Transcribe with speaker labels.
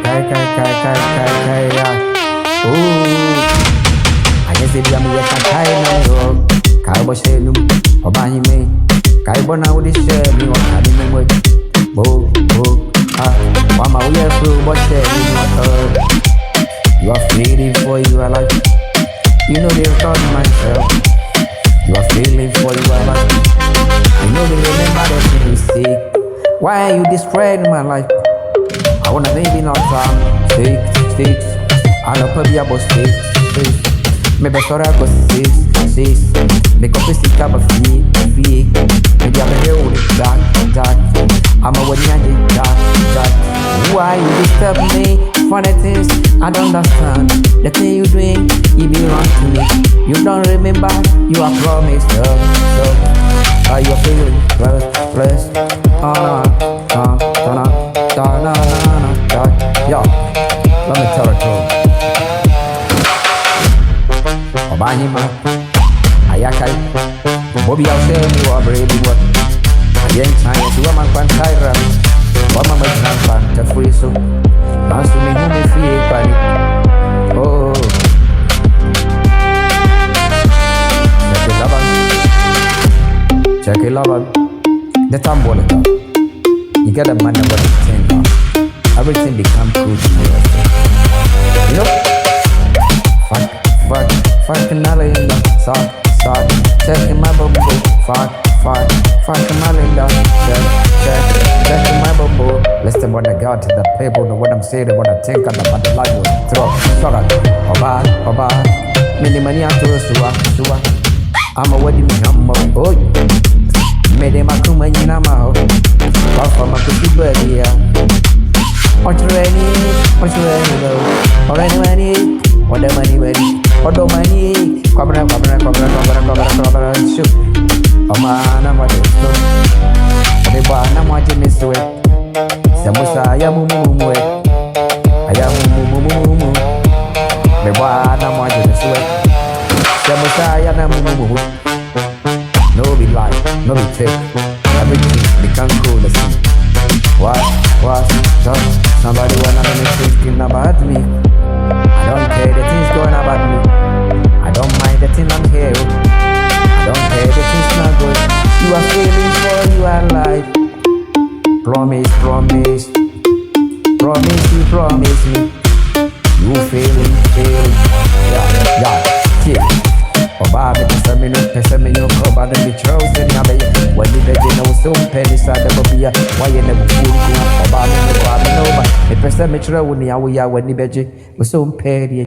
Speaker 1: kai ooh I say be am ya kai na yo kai bo she num oba hi me kai bo na wo di she mi wa ka ni me bo wa ma we fru bo she ni wa you are feeling for you alive you know they thought myself you are feeling for you alive you know they remember the things sick why are you destroying my life I wanna live in our time six I don't probably about six maybe I thought I go six make up a sick up a fee maybe I'm a hero dark I'm a wedding dark why you disturb me for the things I don't understand the thing you doing you be wrong to me you don't remember you are promised so are you feeling blessed yo let me tell it to Obanyima, Ayakai, Bobby Alsel, you are brave, what? Again, China, you are my Pantaira, Bama Fan, the free so. Dance to me, whom if you panic. Oh, check it, lover. The time wallet up. You get a man about the thing. Everything become cool to you. You know? Fuck Nalinda, start, checking my bubble, fuck Nalinda, check my bubble. Listen what I got to the people, know what I'm saying, what I think about the life will throw. Sorry, Oba, many money out to Sua. I'm a wedding number, boy. Made him a come in Yamao, off from a cookie bird here. What you ready, what the money ready. Odo money, cobra, shoot. Oh man, I'm what it's so. The one I'm watching this way. Samusa, I am mumu. The one I'm watching this way. Samusa, I am mumu. No be lie, no be fake. Everything become cool, listen. What, somebody wanna be thinking about me. I don't care the things going about me. I don't mind the thing I'm here. I don't care the things not good. You are feeling for you are alive. Promise me. You feeling. Yeah. Oba me pesa me no koba de me chosen ya be. When you be no so penny side of bia. Why you never fool me? Oba me no ba. Me pesa me chira woni awo ya wani beje. We so penny.